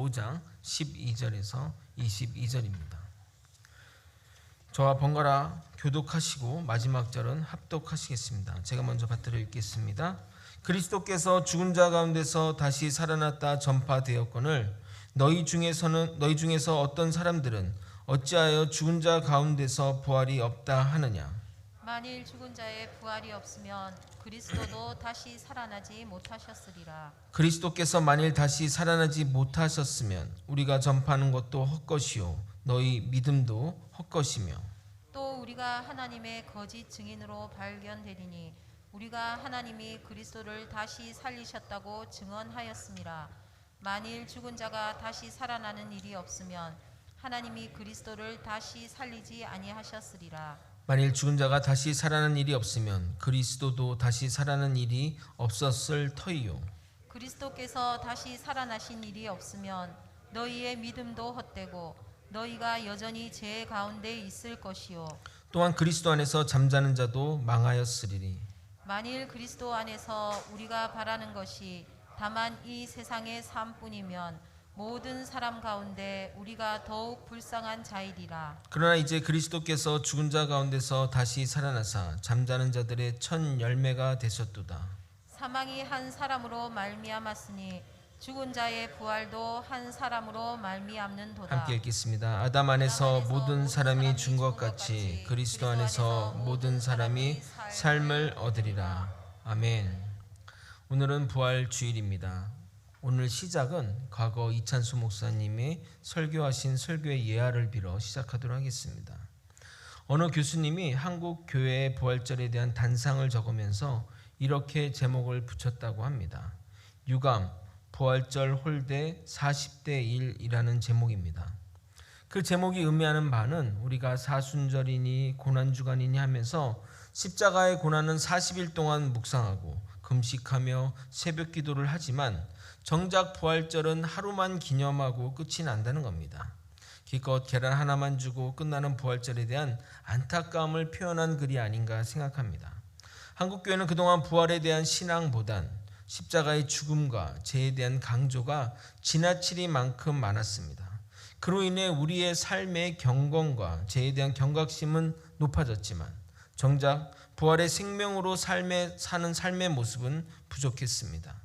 5장 12절에서 22절입니다. 저와 번갈아 교독하시고 마지막 절은 합독하시겠습니다. 제가 먼저 받들어 읽겠습니다. 그리스도께서 죽은 자 가운데서 다시 살아났다 전파되었거늘 너희 중에서 어떤 사람들은 어찌하여 죽은 자 가운데서 부활이 없다 하느냐. 만일 죽은 자의 부활이 없으면 그리스도도 다시 살아나지 못하셨으리라. 그리스도께서 만일 다시 살아나지 못하셨으면 우리가 전파하는 것도 헛것이요 너희 믿음도 헛것이며 또 우리가 하나님의 거짓 증인으로 발견되리니 우리가 하나님이 그리스도를 다시 살리셨다고 증언하였습니다. 만일 죽은 자가 다시 살아나는 일이 없으면 하나님이 그리스도를 다시 살리지 아니하셨으리라. 만일 죽은 자가 다시 살아나는 일이 없으면 그리스도도 다시 살아나는 일이 없었을 터이요. 그리스도께서 다시 살아나신 일이 없으면 너희의 믿음도 헛되고 너희가 여전히 죄 가운데 있을 것이요. 또한 그리스도 안에서 잠자는 자도 망하였으리니 만일 그리스도 안에서 우리가 바라는 것이 다만 이 세상의 삶뿐이면 모든 사람 가운데 우리가 더욱 불쌍한 자이리라. 그러나 이제 그리스도께서 죽은 자 가운데서 다시 살아나사 잠자는 자들의 첫 열매가 되셨도다. 사망이 한 사람으로 말미암았으니 죽은 자의 부활도 한 사람으로 말미암는도다. 함께 읽겠습니다. 아담 안에서 모든 사람이 죽은 것 같이 그리스도 안에서 모든 사람이 삶을 얻으리라. 아멘. 오늘은 부활 주일입니다. 오늘 시작은 과거 이찬수 목사님의 설교하신 설교의 예화를 빌어 시작하도록 하겠습니다. 어느 교수님이 한국 교회의 부활절에 대한 단상을 적으면서 이렇게 제목을 붙였다고 합니다. 유감 부활절 홀대 40대 1이라는 제목입니다. 그 제목이 의미하는 바는 우리가 사순절이니 고난주간이니 하면서 십자가의 고난은 40일 동안 묵상하고 금식하며 새벽 기도를 하지만 정작 부활절은 하루만 기념하고 끝이 난다는 겁니다. 기껏 계란 하나만 주고 끝나는 부활절에 대한 안타까움을 표현한 글이 아닌가 생각합니다. 한국교회는 그동안 부활에 대한 신앙보단 십자가의 죽음과 죄에 대한 강조가 지나치리만큼 많았습니다. 그로 인해 우리의 삶의 경건과 죄에 대한 경각심은 높아졌지만 정작 부활의 생명으로 사는 삶의 모습은 부족했습니다.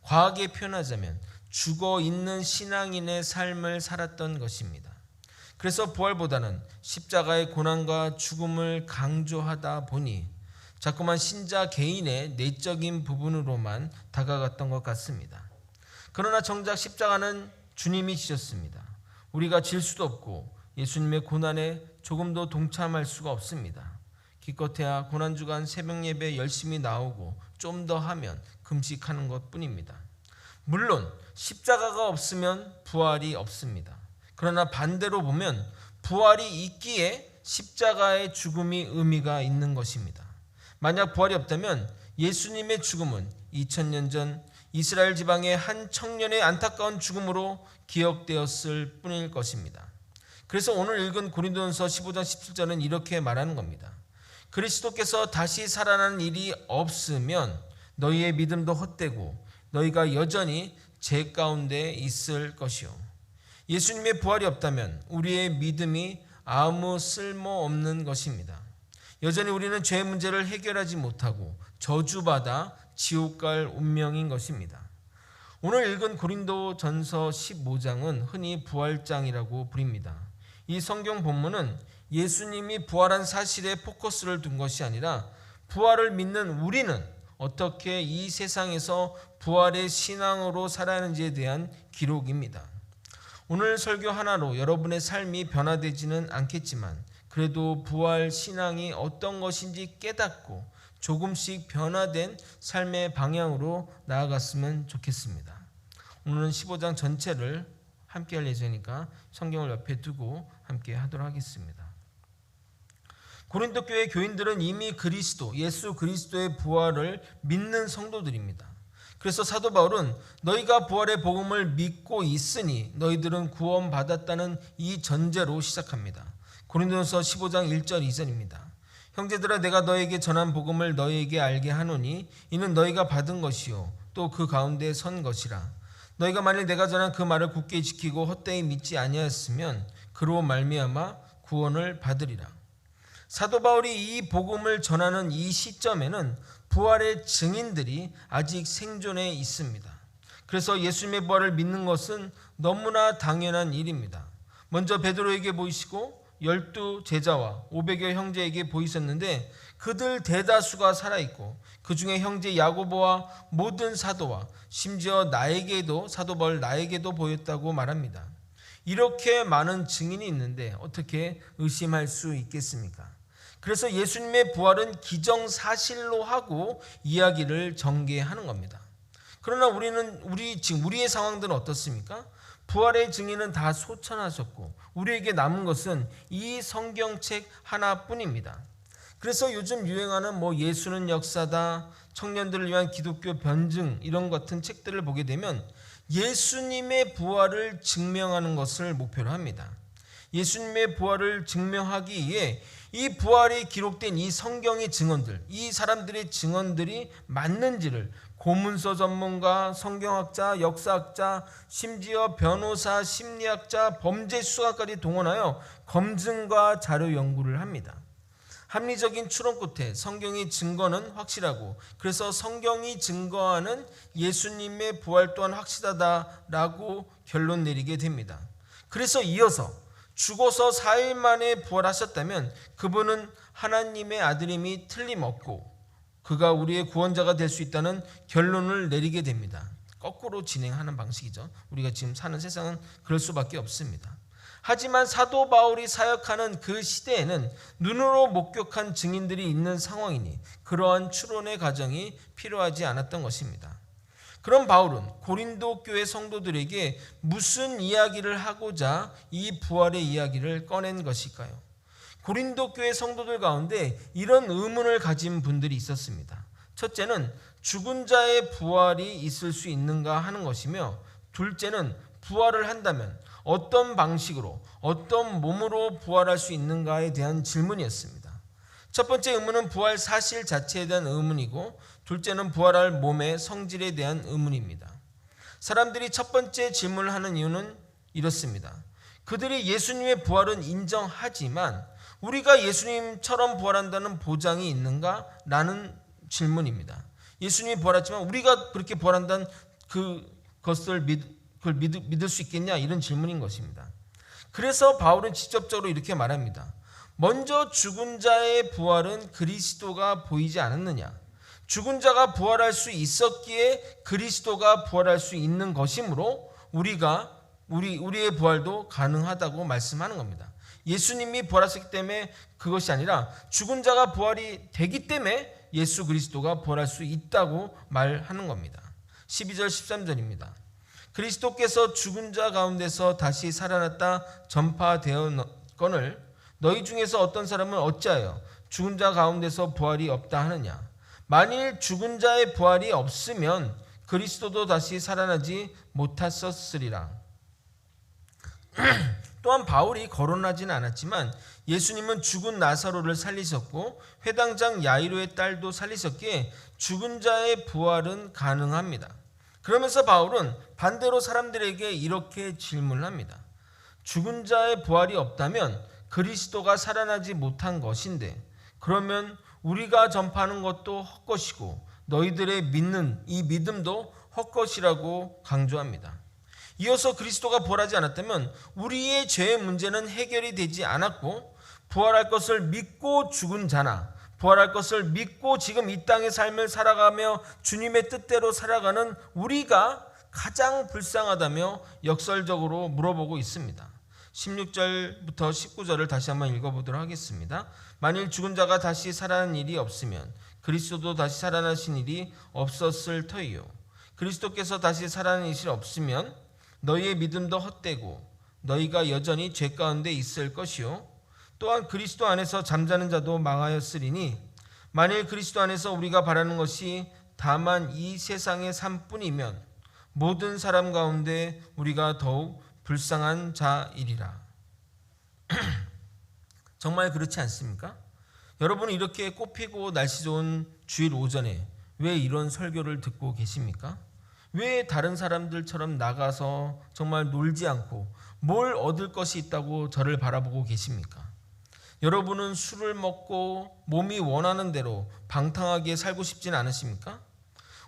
과하게 표현하자면 죽어 있는 신앙인의 삶을 살았던 것입니다. 그래서 부활보다는 십자가의 고난과 죽음을 강조하다 보니 자꾸만 신자 개인의 내적인 부분으로만 다가갔던 것 같습니다. 그러나 정작 십자가는 주님이 지셨습니다. 우리가 질 수도 없고 예수님의 고난에 조금도 동참할 수가 없습니다. 기껏해야 고난주간 새벽 예배 열심히 나오고 좀 더 하면 금식하는 것뿐입니다. 물론 십자가가 없으면 부활이 없습니다. 그러나 반대로 보면 부활이 있기에 십자가의 죽음이 의미가 있는 것입니다. 만약 부활이 없다면 예수님의 죽음은 2000년 전 이스라엘 지방의 한 청년의 안타까운 죽음으로 기억되었을 뿐일 것입니다. 그래서 오늘 읽은 고린도전서 15장 17절은 이렇게 말하는 겁니다. 그리스도께서 다시 살아나는 일이 없으면 너희의 믿음도 헛되고 너희가 여전히 죄 가운데 있을 것이요. 예수님의 부활이 없다면 우리의 믿음이 아무 쓸모없는 것입니다. 여전히 우리는 죄의 문제를 해결하지 못하고 저주받아 지옥 갈 운명인 것입니다. 오늘 읽은 고린도전서 15장은 흔히 부활장이라고 부릅니다. 이 성경 본문은 예수님이 부활한 사실에 포커스를 둔 것이 아니라 부활을 믿는 우리는 어떻게 이 세상에서 부활의 신앙으로 살아야 하는지에 대한 기록입니다. 오늘 설교 하나로 여러분의 삶이 변화되지는 않겠지만 그래도 부활 신앙이 어떤 것인지 깨닫고 조금씩 변화된 삶의 방향으로 나아갔으면 좋겠습니다. 오늘은 15장 전체를 함께 할 예정이니까 성경을 옆에 두고 함께 하도록 하겠습니다. 고린도 교회 교인들은 이미 예수 그리스도의 부활을 믿는 성도들입니다. 그래서 사도 바울은 너희가 부활의 복음을 믿고 있으니 너희들은 구원받았다는 이 전제로 시작합니다. 고린도전서 15장 1절 2절입니다. 형제들아 내가 너에게 전한 복음을 너희에게 알게 하노니 이는 너희가 받은 것이요 또 그 가운데 선 것이라. 너희가 만일 내가 전한 그 말을 굳게 지키고 헛되이 믿지 아니하였으면 그로 말미암아 구원을 받으리라. 사도 바울이 이 복음을 전하는 이 시점에는 부활의 증인들이 아직 생존해 있습니다. 그래서 예수님의 부활을 믿는 것은 너무나 당연한 일입니다. 먼저 베드로에게 보이시고 12 제자와 500여 형제에게 보이셨는데 그들 대다수가 살아있고 그 중에 형제 야고보와 모든 사도와 심지어 나에게도 사도 바울 나에게도 보였다고 말합니다. 이렇게 많은 증인이 있는데 어떻게 의심할 수 있겠습니까? 그래서 예수님의 부활은 기정사실로 하고 이야기를 전개하는 겁니다. 그러나 우리의 상황들은 어떻습니까? 부활의 증인은 다 소천하셨고 우리에게 남은 것은 이 성경책 하나뿐입니다. 그래서 요즘 유행하는 예수는 역사다, 청년들을 위한 기독교 변증 이런 같은 책들을 보게 되면 예수님의 부활을 증명하는 것을 목표로 합니다. 예수님의 부활을 증명하기 위해 이 부활이 기록된 이 성경의 증언들, 이 사람들의 증언들이 맞는지를 고문서 전문가, 성경학자, 역사학자, 심지어 변호사, 심리학자, 범죄수사까지 동원하여 검증과 자료 연구를 합니다. 합리적인 추론 끝에 성경의 증거는 확실하고 그래서 성경이 증거하는 예수님의 부활 또한 확실하다라고 결론 내리게 됩니다. 그래서 이어서 죽어서 4일 만에 부활하셨다면 그분은 하나님의 아들임이 틀림없고 그가 우리의 구원자가 될 수 있다는 결론을 내리게 됩니다. 거꾸로 진행하는 방식이죠. 우리가 지금 사는 세상은 그럴 수밖에 없습니다. 하지만 사도 바울이 사역하는 그 시대에는 눈으로 목격한 증인들이 있는 상황이니 그러한 추론의 과정이 필요하지 않았던 것입니다. 그럼 바울은 고린도 교회 성도들에게 무슨 이야기를 하고자 이 부활의 이야기를 꺼낸 것일까요? 고린도 교회 성도들 가운데 이런 의문을 가진 분들이 있었습니다. 첫째는 죽은 자의 부활이 있을 수 있는가 하는 것이며 둘째는 부활을 한다면 어떤 방식으로 어떤 몸으로 부활할 수 있는가에 대한 질문이었습니다. 첫 번째 의문은 부활 사실 자체에 대한 의문이고 둘째는 부활할 몸의 성질에 대한 의문입니다. 사람들이 첫 번째 질문을 하는 이유는 이렇습니다. 그들이 예수님의 부활은 인정하지만 우리가 예수님처럼 부활한다는 보장이 있는가? 라는 질문입니다. 예수님이 부활했지만 우리가 그렇게 부활한다는 그것을 믿을 수 있겠냐? 이런 질문인 것입니다. 그래서 바울은 직접적으로 이렇게 말합니다. 먼저 죽은 자의 부활은 그리스도가 보이지 않았느냐? 죽은 자가 부활할 수 있었기에 그리스도가 부활할 수 있는 것이므로 우리의 부활도 가능하다고 말씀하는 겁니다. 예수님이 부활하셨기 때문에 그것이 아니라 죽은 자가 부활이 되기 때문에 예수 그리스도가 부활할 수 있다고 말하는 겁니다. 12절 13절입니다. 그리스도께서 죽은 자 가운데서 다시 살아났다 전파되었거늘 너희 중에서 어떤 사람은 어찌하여 죽은 자 가운데서 부활이 없다 하느냐? 만일 죽은 자의 부활이 없으면 그리스도도 다시 살아나지 못하셨으리라. 또한 바울이 거론하지는 않았지만 예수님은 죽은 나사로를 살리셨고 회당장 야이로의 딸도 살리셨기에 죽은 자의 부활은 가능합니다. 그러면서 바울은 반대로 사람들에게 이렇게 질문을 합니다. 죽은 자의 부활이 없다면 그리스도가 살아나지 못한 것인데 그러면 우리가 전파하는 것도 헛것이고 너희들의 믿는 이 믿음도 헛것이라고 강조합니다. 이어서 그리스도가 부활하지 않았다면 우리의 죄의 문제는 해결이 되지 않았고 부활할 것을 믿고 죽은 자나 부활할 것을 믿고 지금 이 땅의 삶을 살아가며 주님의 뜻대로 살아가는 우리가 가장 불쌍하다며 역설적으로 물어보고 있습니다. 16절부터 19절을 다시 한번 읽어보도록 하겠습니다. 만일 죽은 자가 다시 살아난 일이 없으면 그리스도도 다시 살아나신 일이 없었을 터이요. 그리스도께서 다시 살아난 일이 없으면 너희의 믿음도 헛되고 너희가 여전히 죄 가운데 있을 것이요. 또한 그리스도 안에서 잠자는 자도 망하였으리니 만일 그리스도 안에서 우리가 바라는 것이 다만 이 세상의 삶뿐이면 모든 사람 가운데 우리가 더욱 불쌍한 자이리라. 정말 그렇지 않습니까? 여러분은 이렇게 꽃피고 날씨 좋은 주일 오전에 왜 이런 설교를 듣고 계십니까? 왜 다른 사람들처럼 나가서 정말 놀지 않고 뭘 얻을 것이 있다고 저를 바라보고 계십니까? 여러분은 술을 먹고 몸이 원하는 대로 방탕하게 살고 싶진 않으십니까?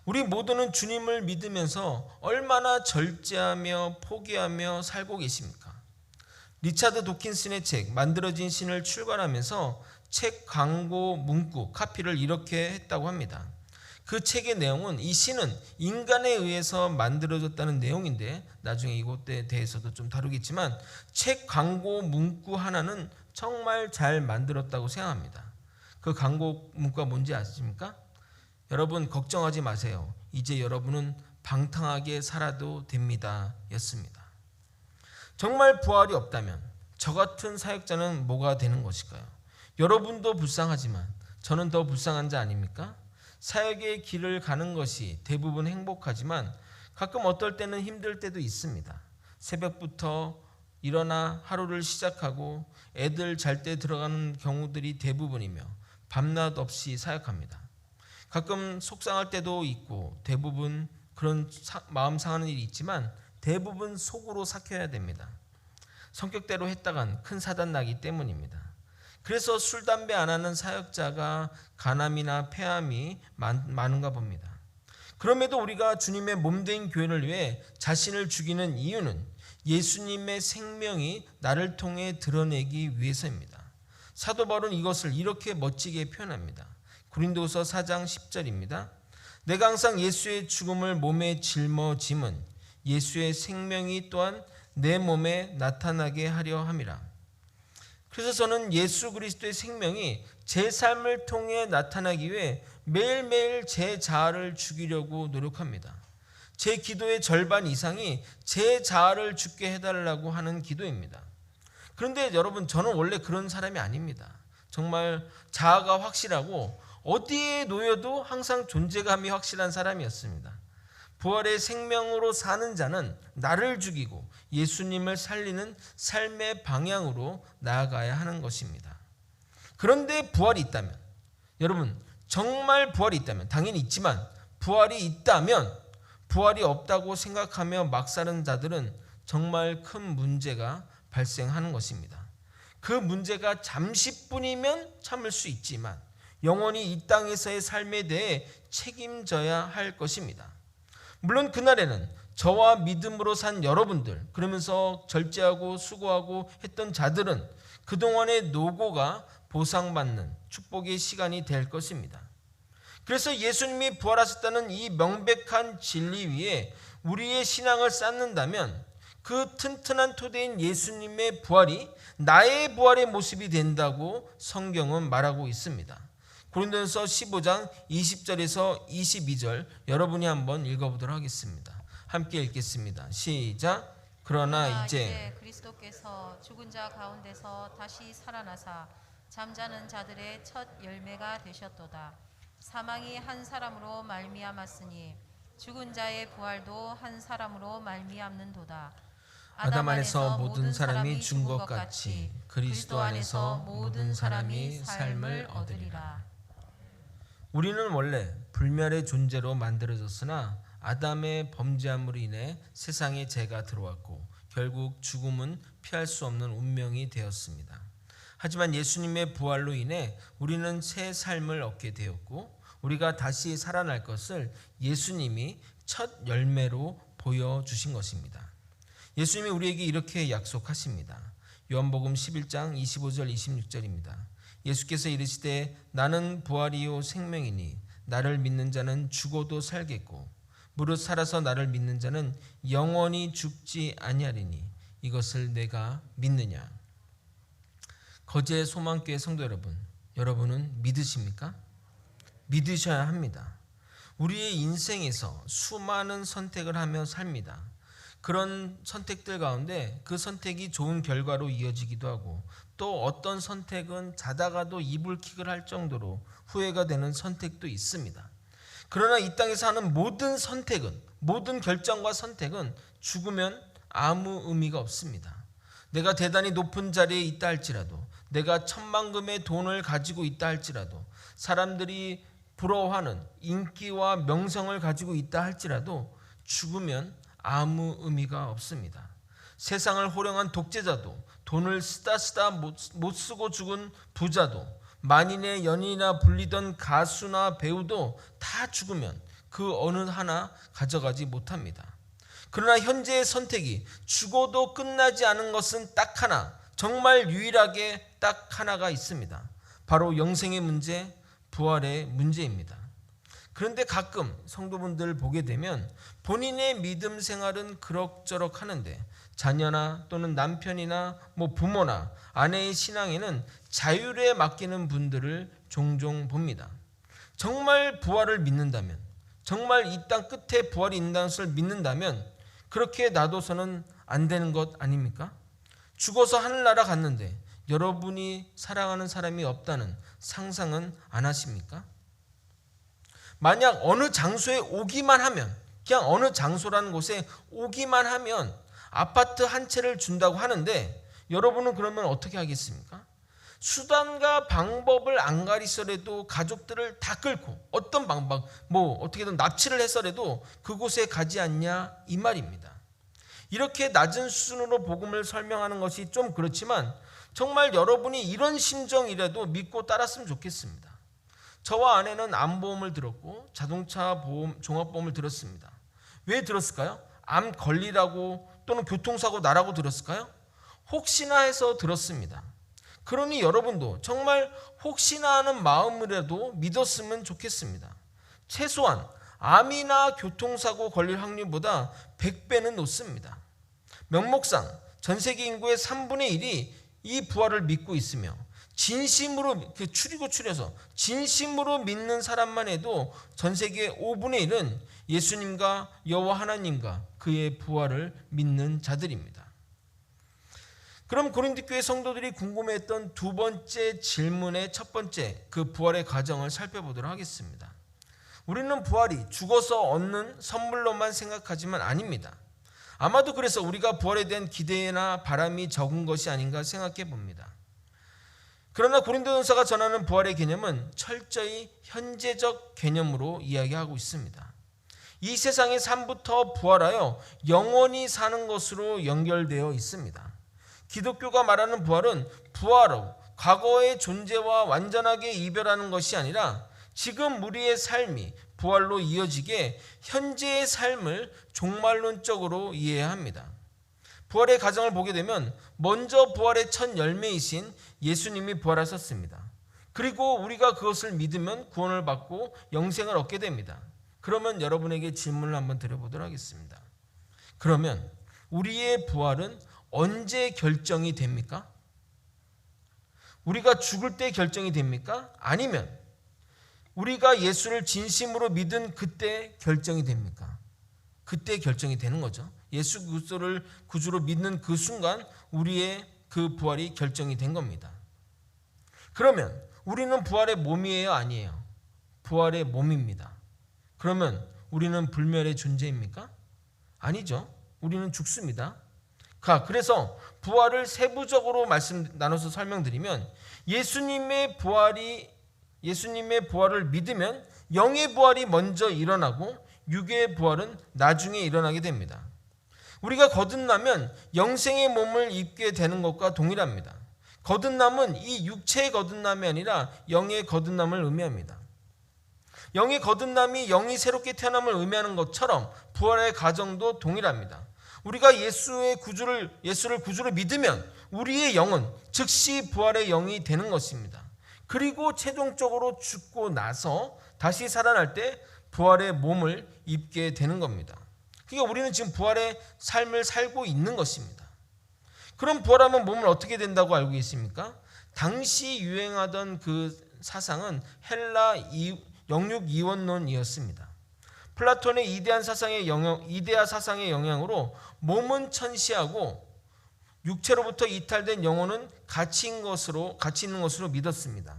우리 모두는 주님을 믿으면서 얼마나 절제하며 포기하며 살고 계십니까? 리차드 도킨슨의 책 만들어진 신을 출간하면서 책 광고 문구 카피를 이렇게 했다고 합니다. 그 책의 내용은 이 신은 인간에 의해서 만들어졌다는 내용인데 나중에 이것에 대해서도 좀 다루겠지만 책 광고 문구 하나는 정말 잘 만들었다고 생각합니다. 그 광고 문구가 뭔지 아십니까? 여러분 걱정하지 마세요. 이제 여러분은 방탕하게 살아도 됩니다 였습니다. 정말 부활이 없다면 저 같은 사역자는 뭐가 되는 것일까요? 여러분도 불쌍하지만 저는 더 불쌍한 자 아닙니까? 사역의 길을 가는 것이 대부분 행복하지만 가끔 어떨 때는 힘들 때도 있습니다. 새벽부터 일어나 하루를 시작하고 애들 잘 때 들어가는 경우들이 대부분이며 밤낮 없이 사역합니다. 가끔 속상할 때도 있고 대부분 그런 마음 상하는 일이 있지만 대부분 속으로 삭혀야 됩니다. 성격대로 했다간 큰 사단 나기 때문입니다. 그래서 술, 담배 안 하는 사역자가 간암이나 폐암이 많은가 봅니다. 그럼에도 우리가 주님의 몸된 교회를 위해 자신을 죽이는 이유는 예수님의 생명이 나를 통해 드러내기 위해서입니다. 사도 바울은 이것을 이렇게 멋지게 표현합니다. 고린도서 4장 10절입니다. 내가 항상 예수의 죽음을 몸에 짊어짐은 예수의 생명이 또한 내 몸에 나타나게 하려 함이라. 그래서 저는 예수 그리스도의 생명이 제 삶을 통해 나타나기 위해 매일매일 제 자아를 죽이려고 노력합니다. 제 기도의 절반 이상이 제 자아를 죽게 해달라고 하는 기도입니다. 그런데 여러분 저는 원래 그런 사람이 아닙니다. 정말 자아가 확실하고 어디에 놓여도 항상 존재감이 확실한 사람이었습니다. 부활의 생명으로 사는 자는 나를 죽이고 예수님을 살리는 삶의 방향으로 나아가야 하는 것입니다. 그런데 부활이 있다면, 여러분 정말 부활이 있다면, 당연히 있지만 부활이 있다면 부활이 없다고 생각하며 막 사는 자들은 정말 큰 문제가 발생하는 것입니다. 그 문제가 잠시뿐이면 참을 수 있지만 영원히 이 땅에서의 삶에 대해 책임져야 할 것입니다. 물론 그날에는 저와 믿음으로 산 여러분들, 그러면서 절제하고 수고하고 했던 자들은 그동안의 노고가 보상받는 축복의 시간이 될 것입니다. 그래서 예수님이 부활하셨다는 이 명백한 진리 위에 우리의 신앙을 쌓는다면 그 튼튼한 토대인 예수님의 부활이 나의 부활의 모습이 된다고 성경은 말하고 있습니다. 고린도전서 15장 20절에서 22절 여러분이 한번 읽어보도록 하겠습니다. 함께 읽겠습니다. 시작. 그러나 이제 그리스도께서 죽은 자 가운데서 다시 살아나사 잠자는 자들의 첫 열매가 되셨도다. 사망이 한 사람으로 말미암았으니 죽은 자의 부활도 한 사람으로 말미암는도다. 아담 안에서 모든 사람이 죽은 것 같이 그리스도 안에서 모든 사람이 삶을 얻으리라. 우리는 원래 불멸의 존재로 만들어졌으나 아담의 범죄함으로 인해 세상에 죄가 들어왔고 결국 죽음은 피할 수 없는 운명이 되었습니다. 하지만 예수님의 부활로 인해 우리는 새 삶을 얻게 되었고 우리가 다시 살아날 것을 예수님이 첫 열매로 보여주신 것입니다. 예수님이 우리에게 이렇게 약속하십니다. 요한복음 11장 25절 26절입니다. 예수께서 이르시되 나는 부활이요 생명이니 나를 믿는 자는 죽어도 살겠고 무릇 살아서 나를 믿는 자는 영원히 죽지 아니하리니 이것을 내가 믿느냐. 거제 소망교회 성도 여러분, 여러분은 믿으십니까? 믿으셔야 합니다. 우리의 인생에서 수많은 선택을 하며 삽니다. 그런 선택들 가운데 그 선택이 좋은 결과로 이어지기도 하고 또 어떤 선택은 자다가도 이불킥을 할 정도로 후회가 되는 선택도 있습니다. 그러나 이 땅에서 하는 모든 선택은, 모든 결정과 선택은 죽으면 아무 의미가 없습니다. 내가 대단히 높은 자리에 있다 할지라도, 내가 천만금의 돈을 가지고 있다 할지라도, 사람들이 부러워하는 인기와 명성을 가지고 있다 할지라도 죽으면 아무 의미가 없습니다. 세상을 호령한 독재자도, 돈을 쓰다 못 쓰고 죽은 부자도, 만인의 연인이나 불리던 가수나 배우도 다 죽으면 그 어느 하나 가져가지 못합니다. 그러나 현재의 선택이 죽어도 끝나지 않은 것은 딱 하나, 정말 유일하게 딱 하나가 있습니다. 바로 영생의 문제, 부활의 문제입니다. 그런데 가끔 성도분들 보게 되면 본인의 믿음 생활은 그럭저럭 하는데 자녀나 또는 남편이나 부모나 아내의 신앙에는 자율에 맡기는 분들을 종종 봅니다. 정말 부활을 믿는다면, 정말 이 땅 끝에 부활이 있다는 것을 믿는다면 그렇게 놔둬서는 안 되는 것 아닙니까? 죽어서 하늘나라 갔는데 여러분이 사랑하는 사람이 없다는 상상은 안 하십니까? 만약 어느 장소에 오기만 하면, 그냥 어느 장소라는 곳에 오기만 하면 아파트 한 채를 준다고 하는데 여러분은 그러면 어떻게 하겠습니까? 수단과 방법을 안 가리서라도 가족들을 다 끌고 어떤 방법, 어떻게든 납치를 해서라도 그곳에 가지 않냐 이 말입니다. 이렇게 낮은 수준으로 복음을 설명하는 것이 좀 그렇지만 정말 여러분이 이런 심정이라도 믿고 따랐으면 좋겠습니다. 저와 아내는 암보험을 들었고 자동차 보험, 종합보험을 들었습니다. 왜 들었을까요? 암 걸리라고 또는 교통사고 나라고 들었을까요? 혹시나 해서 들었습니다. 그러니 여러분도 정말 혹시나 하는 마음으로라도 믿었으면 좋겠습니다. 최소한 암이나 교통사고 걸릴 확률보다 100배는 높습니다. 명목상 전 세계 인구의 3분의 1이 이 부활을 믿고 있으며 진심으로 추려서 진심으로 믿는 사람만 해도 전 세계 5분의 1은 예수님과 여호와 하나님과 그의 부활을 믿는 자들입니다. 그럼 고린도 교회 성도들이 궁금해했던 두 번째 질문의 첫 번째, 그 부활의 과정을 살펴보도록 하겠습니다. 우리는 부활이 죽어서 얻는 선물로만 생각하지만 아닙니다. 아마도 그래서 우리가 부활에 대한 기대나 바람이 적은 것이 아닌가 생각해 봅니다. 그러나 고린도전서가 전하는 부활의 개념은 철저히 현재적 개념으로 이야기하고 있습니다. 이 세상의 삶부터 부활하여 영원히 사는 것으로 연결되어 있습니다. 기독교가 말하는 부활은 부활로 과거의 존재와 완전하게 이별하는 것이 아니라 지금 우리의 삶이 부활로 이어지게 현재의 삶을 종말론적으로 이해해야 합니다. 부활의 과정을 보게 되면 먼저 부활의 첫 열매이신 예수님이 부활하셨습니다. 그리고 우리가 그것을 믿으면 구원을 받고 영생을 얻게 됩니다. 그러면 여러분에게 질문을 한번 드려보도록 하겠습니다. 그러면 우리의 부활은 언제 결정이 됩니까? 우리가 죽을 때 결정이 됩니까? 아니면 우리가 예수를 진심으로 믿은 그때 결정이 됩니까? 그때 결정이 되는 거죠. 예수 그리스도를 구주로 믿는 그 순간 우리의 그 부활이 결정이 된 겁니다. 그러면 우리는 부활의 몸이에요, 아니에요? 부활의 몸입니다. 그러면 우리는 불멸의 존재입니까? 아니죠. 우리는 죽습니다. 그래서 부활을 세부적으로 나눠서 설명드리면 예수님의 부활을 믿으면 영의 부활이 먼저 일어나고 육의 부활은 나중에 일어나게 됩니다. 우리가 거듭나면 영생의 몸을 입게 되는 것과 동일합니다. 거듭남은 이 육체의 거듭남이 아니라 영의 거듭남을 의미합니다. 영의 거듭남이 영이 새롭게 태어남을 의미하는 것처럼 부활의 과정도 동일합니다. 우리가 예수를 구주로 믿으면 우리의 영은 즉시 부활의 영이 되는 것입니다. 그리고 최종적으로 죽고 나서 다시 살아날 때 부활의 몸을 입게 되는 겁니다. 그러니까 우리는 지금 부활의 삶을 살고 있는 것입니다. 그럼 부활하면 몸은 어떻게 된다고 알고 계십니까? 당시 유행하던 그 사상은 헬라 영육 이원론이었습니다. 플라톤의 이데아 사상의 영향으로 몸은 천시하고 육체로부터 이탈된 영혼은 가치 있는 것으로 믿었습니다.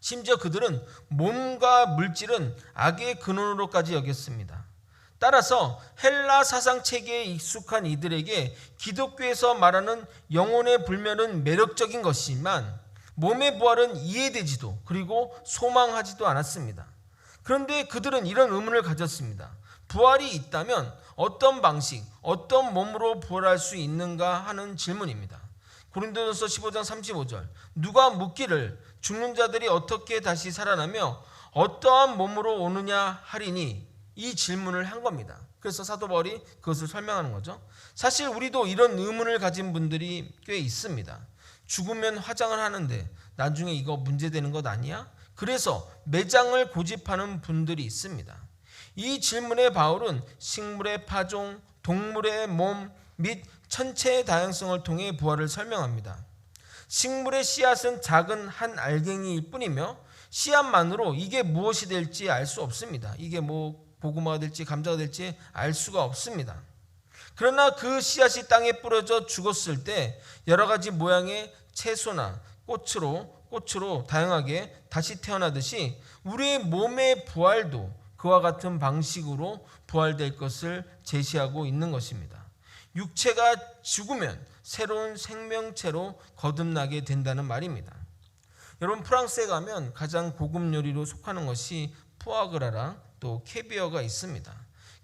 심지어 그들은 몸과 물질은 악의 근원으로까지 여겼습니다. 따라서 헬라 사상 체계에 익숙한 이들에게 기독교에서 말하는 영혼의 불멸은 매력적인 것이지만 몸의 부활은 이해되지도 그리고 소망하지도 않았습니다. 그런데 그들은 이런 의문을 가졌습니다. 부활이 있다면 어떤 방식, 어떤 몸으로 부활할 수 있는가 하는 질문입니다. 고린도전서 15장 35절, 누가 묻기를 죽는 자들이 어떻게 다시 살아나며 어떠한 몸으로 오느냐 하리니, 이 질문을 한 겁니다. 그래서 사도 바울이 그것을 설명하는 거죠. 사실 우리도 이런 의문을 가진 분들이 꽤 있습니다. 죽으면 화장을 하는데 나중에 이거 문제되는 것 아니야? 그래서 매장을 고집하는 분들이 있습니다. 이 질문에 바울은 식물의 파종, 동물의 몸 및 천체의 다양성을 통해 부활을 설명합니다. 식물의 씨앗은 작은 한 알갱이일 뿐이며 씨앗만으로 이게 무엇이 될지 알 수 없습니다. 이게 고구마가 될지 감자가 될지 알 수가 없습니다. 그러나 그 씨앗이 땅에 뿌려져 죽었을 때 여러 가지 모양의 채소나 꽃으로 다양하게 다시 태어나듯이 우리의 몸의 부활도 그와 같은 방식으로 부활될 것을 제시하고 있는 것입니다. 육체가 죽으면 새로운 생명체로 거듭나게 된다는 말입니다. 여러분, 프랑스에 가면 가장 고급 요리로 속하는 것이 푸아그라랑 또 캐비어가 있습니다.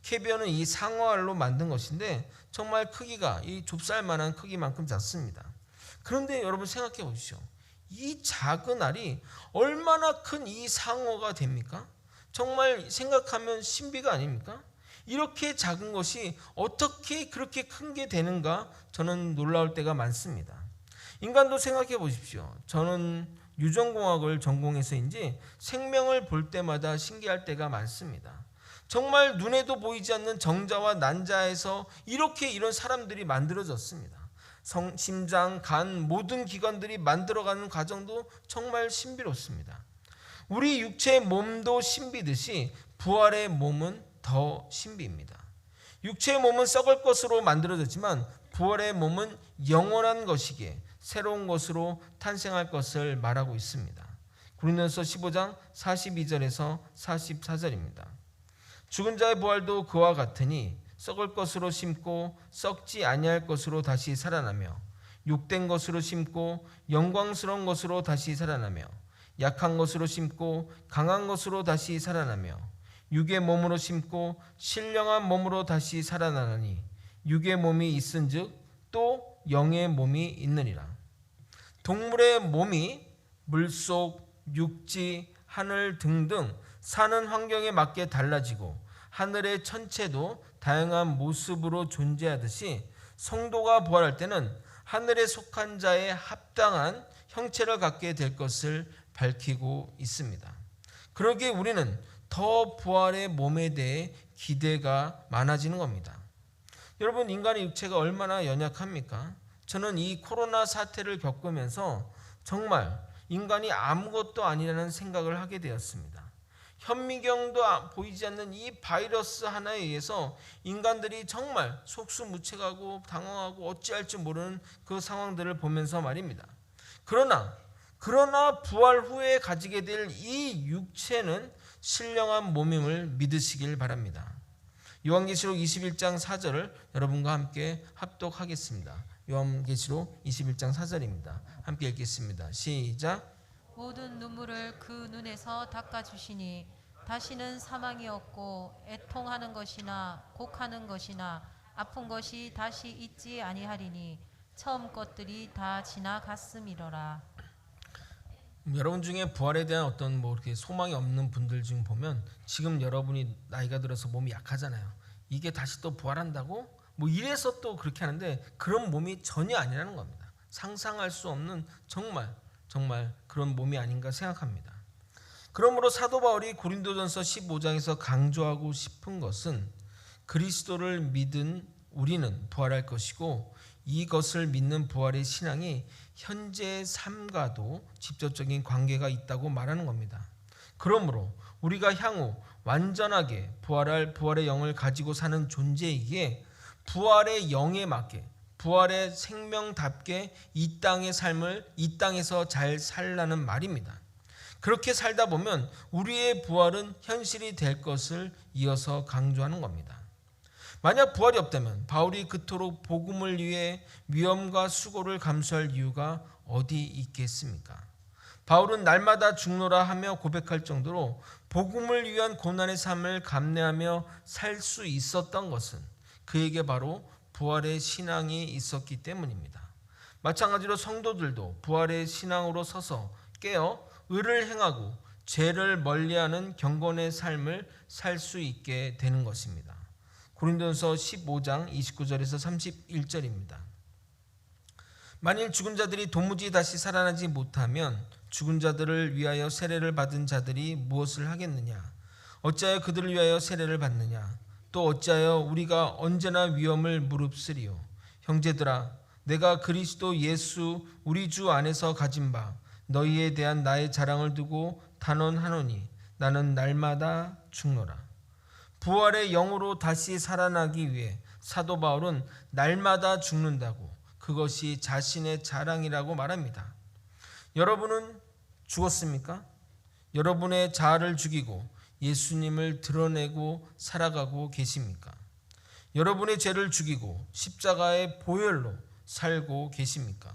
캐비어는 이 상어알로 만든 것인데 정말 크기가 이 좁쌀만한 크기만큼 작습니다. 그런데 여러분 생각해 보십시오. 이 작은 알이 얼마나 큰 이 상어가 됩니까? 정말 생각하면 신비가 아닙니까? 이렇게 작은 것이 어떻게 그렇게 큰 게 되는가, 저는 놀라울 때가 많습니다. 인간도 생각해 보십시오. 저는 유전공학을 전공해서인지 생명을 볼 때마다 신기할 때가 많습니다. 정말 눈에도 보이지 않는 정자와 난자에서 이런 사람들이 만들어졌습니다. 심장, 간, 모든 기관들이 만들어가는 과정도 정말 신비롭습니다. 우리 육체의 몸도 신비듯이 부활의 몸은 더 신비입니다. 육체의 몸은 썩을 것으로 만들어졌지만 부활의 몸은 영원한 것이기에 새로운 것으로 탄생할 것을 말하고 있습니다. 고린도전서 15장 42절에서 44절입니다. 죽은 자의 부활도 그와 같으니 썩을 것으로 심고 썩지 아니할 것으로 다시 살아나며, 욕된 것으로 심고 영광스러운 것으로 다시 살아나며, 약한 것으로 심고 강한 것으로 다시 살아나며, 육의 몸으로 심고 신령한 몸으로 다시 살아나니 육의 몸이 있은즉 또 영의 몸이 있느니라. 동물의 몸이 물속, 육지, 하늘 등등 사는 환경에 맞게 달라지고 하늘의 천체도 다양한 모습으로 존재하듯이 성도가 부활할 때는 하늘에 속한 자의 합당한 형체를 갖게 될 것을 밝히고 있습니다. 그러기에 우리는 더 부활의 몸에 대해 기대가 많아지는 겁니다. 여러분, 인간의 육체가 얼마나 연약합니까? 저는 이 코로나 사태를 겪으면서 정말 인간이 아무것도 아니라는 생각을 하게 되었습니다. 현미경도 보이지 않는 이 바이러스 하나에 의해서 인간들이 정말 속수무책하고 당황하고 어찌할 줄 모르는 그 상황들을 보면서 말입니다. 그러나 부활 후에 가지게 될 이 육체는 신령한 몸임을 믿으시길 바랍니다. 요한계시록 21장 4절을 여러분과 함께 합독하겠습니다. 요한계시록 21장 4절입니다. 함께 읽겠습니다. 시작. 모든 눈물을 그 눈에서 닦아주시니 다시는 사망이 없고 애통하는 것이나 곡하는 것이나 아픈 것이 다시 있지 아니하리니 처음 것들이 다 지나갔음이로라. 여러분 중에 부활에 대한 어떤 이렇게 소망이 없는 분들 중 보면 지금 여러분이 나이가 들어서 몸이 약하잖아요. 이게 다시 또 부활한다고? 이래서 또 그렇게 하는데 그런 몸이 전혀 아니라는 겁니다. 상상할 수 없는 정말 그런 몸이 아닌가 생각합니다. 그러므로 사도 바울이 고린도전서 15장에서 강조하고 싶은 것은 그리스도를 믿은 우리는 부활할 것이고 이것을 믿는 부활의 신앙이 현재의 삶과도 직접적인 관계가 있다고 말하는 겁니다. 그러므로 우리가 향후 완전하게 부활의 영을 가지고 사는 존재이기에 부활의 영에 맞게 부활의 생명답게 이 땅의 삶을 이 땅에서 잘 살라는 말입니다. 그렇게 살다 보면 우리의 부활은 현실이 될 것을 이어서 강조하는 겁니다. 만약 부활이 없다면 바울이 그토록 복음을 위해 위험과 수고를 감수할 이유가 어디 있겠습니까? 바울은 날마다 죽노라 하며 고백할 정도로 복음을 위한 고난의 삶을 감내하며 살 수 있었던 것은 그에게 바로 부활의 신앙이 있었기 때문입니다. 마찬가지로 성도들도 부활의 신앙으로 서서 깨어 의를 행하고 죄를 멀리하는 경건의 삶을 살 수 있게 되는 것입니다. 고린도전서 15장 29절에서 31절입니다. 만일 죽은 자들이 도무지 다시 살아나지 못하면 죽은 자들을 위하여 세례를 받은 자들이 무엇을 하겠느냐? 어찌하여 그들을 위하여 세례를 받느냐? 또 어찌하여 우리가 언제나 위험을 무릅쓰리요? 형제들아, 내가 그리스도 예수 우리 주 안에서 가진 바 너희에 대한 나의 자랑을 두고 단언하노니 나는 날마다 죽노라. 부활의 영으로 다시 살아나기 위해 사도 바울은 날마다 죽는다고, 그것이 자신의 자랑이라고 말합니다. 여러분은 죽었습니까? 여러분의 자아를 죽이고 예수님을 드러내고 살아가고 계십니까? 여러분의 죄를 죽이고 십자가의 보혈로 살고 계십니까?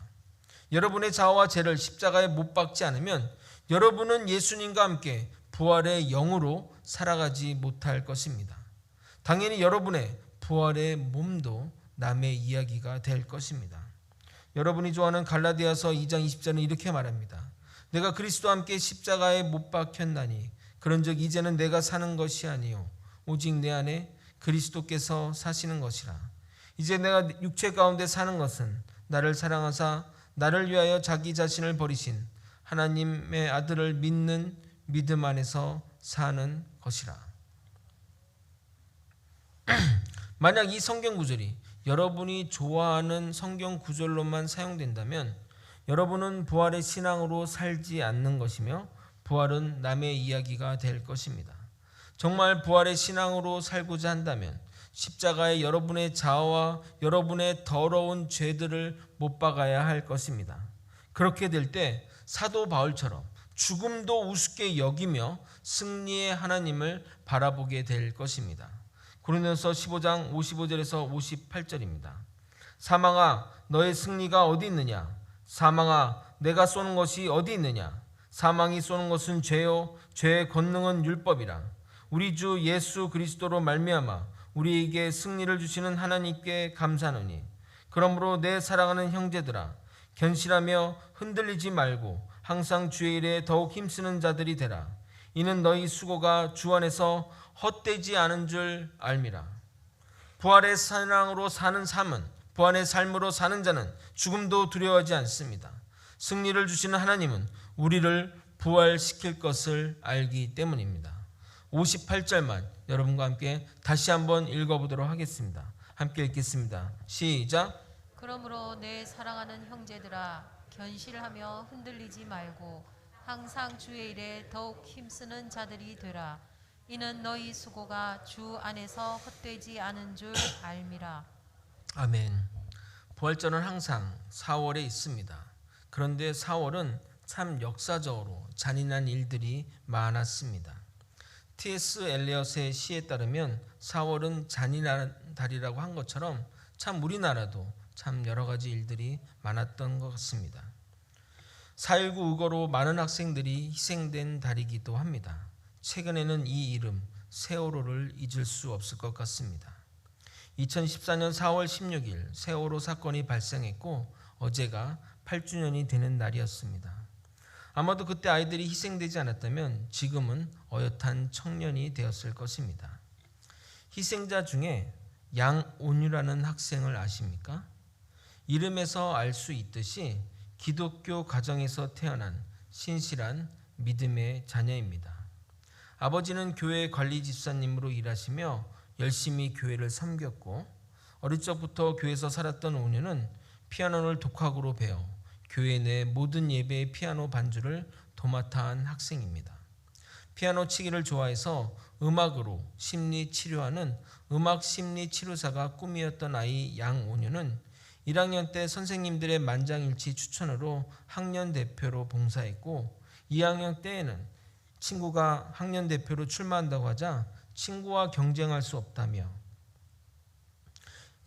여러분의 자아와 죄를 십자가에 못 박지 않으면 여러분은 예수님과 함께 부활의 영으로 살아가지 못할 것입니다. 당연히 여러분의 부활의 몸도 남의 이야기가 될 것입니다. 여러분이 좋아하는 갈라디아서 2장 20절은 이렇게 말합니다. 내가 그리스도와 함께 십자가에 못 박혔나니 그런즉 이제는 내가 사는 것이 아니요 오직 내 안에 그리스도께서 사시는 것이라. 이제 내가 육체 가운데 사는 것은 나를 사랑하사 나를 위하여 자기 자신을 버리신 하나님의 아들을 믿는 믿음 안에서 사는 것이라. 만약 이 성경 구절이 여러분이 좋아하는 성경 구절로만 사용된다면 여러분은 부활의 신앙으로 살지 않는 것이며 부활은 남의 이야기가 될 것입니다. 정말 부활의 신앙으로 살고자 한다면 십자가에 여러분의 자아와 여러분의 더러운 죄들을 못 박아야 할 것입니다. 그렇게 될 때 사도 바울처럼 죽음도 우습게 여기며 승리의 하나님을 바라보게 될 것입니다. 고린도전서 15장 55절에서 58절입니다. 사망아 너의 승리가 어디 있느냐? 사망아 내가 쏘는 것이 어디 있느냐? 사망이 쏘는 것은 죄요 죄의 권능은 율법이라. 우리 주 예수 그리스도로 말미암아 우리에게 승리를 주시는 하나님께 감사하노니 그러므로 내 사랑하는 형제들아 견실하며 흔들리지 말고 항상 주의 일에 더욱 힘쓰는 자들이 되라. 이는 너희 수고가 주 안에서 헛되지 않은 줄 알미라. 부활의 신앙으로 사는 삶은, 부활의 삶으로 사는 자는 죽음도 두려워하지 않습니다. 승리를 주시는 하나님은 우리를 부활시킬 것을 알기 때문입니다. 58절만 여러분과 함께 다시 한번 읽어보도록 하겠습니다. 함께 읽겠습니다. 시작. 그러므로 내 사랑하는 형제들아 견실하며 흔들리지 말고 항상 주의 일에 더욱 힘쓰는 자들이 되라. 이는 너희 수고가 주 안에서 헛되지 않은 줄 알미라. 아멘. 부활절은 항상 4월에 있습니다. 그런데 4월은 참 역사적으로 잔인한 일들이 많았습니다. T.S. 엘리엇의 시에 따르면 4월은 잔인한 달이라고 한 것처럼 참 우리나라도 참 여러 가지 일들이 많았던 것 같습니다. 4.19 의거로 많은 학생들이 희생된 달이기도 합니다. 최근에는 이 이름 세월호를 잊을 수 없을 것 같습니다. 2014년 4월 16일 세월호 사건이 발생했고 어제가 8주년이 되는 날이었습니다. 아마도 그때 아이들이 희생되지 않았다면 지금은 어엿한 청년이 되었을 것입니다. 희생자 중에 양온유라는 학생을 아십니까? 이름에서 알 수 있듯이 기독교 가정에서 태어난 신실한 믿음의 자녀입니다. 아버지는 교회 관리 집사님으로 일하시며 열심히 교회를 섬겼고 어릴 적부터 교회에서 살았던 온유는 피아노를 독학으로 배워 교회 내 모든 예배의 피아노 반주를 도맡아 한 학생입니다. 피아노 치기를 좋아해서 음악으로 심리 치료하는 음악 심리 치료사가 꿈이었던 아이 양온유는 1학년 때 선생님들의 만장일치 추천으로 학년 대표로 봉사했고 2학년 때에는 친구가 학년 대표로 출마한다고 하자 친구와 경쟁할 수 없다며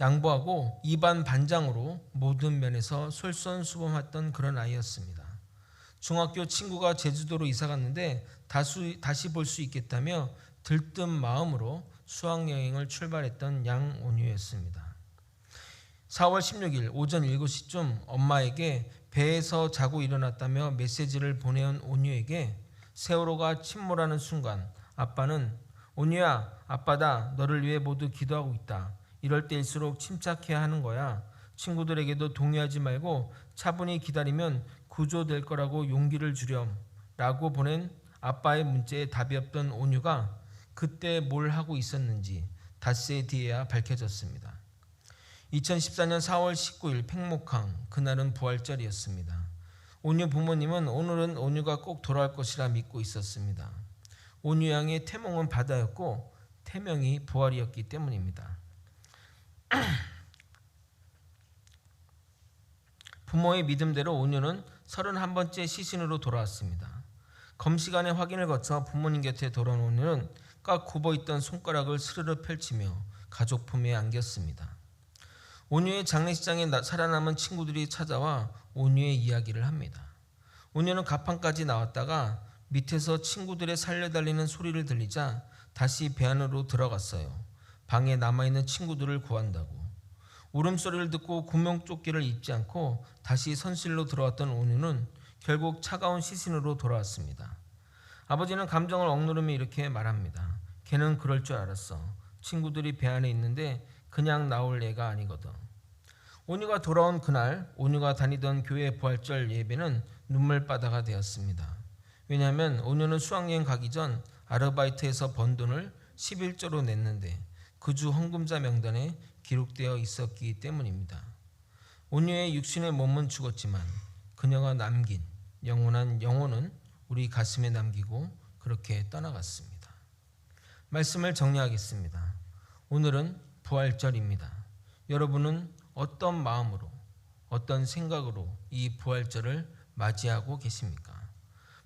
양보하고 2반 반장으로 모든 면에서 솔선수범했던 그런 아이였습니다. 중학교 친구가 제주도로 이사 갔는데 다시 볼 수 있겠다며 들뜬 마음으로 수학여행을 출발했던 양온유였습니다. 4월 16일 오전 7시쯤 엄마에게 배에서 자고 일어났다며 메시지를 보내온 온유에게 세월호가 침몰하는 순간 아빠는 온유야, 아빠다. 너를 위해 모두 기도하고 있다. 이럴 때일수록 침착해야 하는 거야. 친구들에게도 동요하지 말고 차분히 기다리면 구조될 거라고 용기를 주렴 라고 보낸 아빠의 문자에 답이 없던 온유가 그때 뭘 하고 있었는지 닷새 뒤에야 밝혀졌습니다. 2014년 4월 19일 팽목항, 그날은 부활절이었습니다. 온유 부모님은 오늘은 온유가 꼭 돌아올 것이라 믿고 있었습니다. 온유 양의 태몽은 바다였고 태명이 부활이었기 때문입니다. 부모의 믿음대로 온유는 31번째 시신으로 돌아왔습니다. 검시관의 확인을 거쳐 부모님 곁에 돌아온 온유는 꽉 굽어있던 손가락을 스르르 펼치며 가족 품에 안겼습니다. 온유의 장례식장에 살아남은 친구들이 찾아와 온유의 이야기를 합니다. 온유는 가판까지 나왔다가 밑에서 친구들의 살려달리는 소리를 들리자 다시 배 안으로 들어갔어요. 방에 남아있는 친구들을 구한다고. 울음소리를 듣고 구명조끼를 입지 않고 다시 선실로 들어왔던 온유는 결국 차가운 시신으로 돌아왔습니다. 아버지는 감정을 억누르며 이렇게 말합니다. 걔는 그럴 줄 알았어. 친구들이 배 안에 있는데 그냥 나올 애가 아니거든. 온유가 돌아온 그날 온유가 다니던 교회 부활절 예배는 눈물바다가 되었습니다. 왜냐하면 온유는 수학여행 가기 전 아르바이트에서 번 돈을 11조로 냈는데 그 주 헌금자 명단에 기록되어 있었기 때문입니다. 온유의 육신의 몸은 죽었지만 그녀가 남긴 영원한 영혼은 우리 가슴에 남기고 그렇게 떠나갔습니다. 말씀을 정리하겠습니다. 오늘은 부활절입니다. 여러분은 어떤 마음으로, 어떤 생각으로 이 부활절을 맞이하고 계십니까?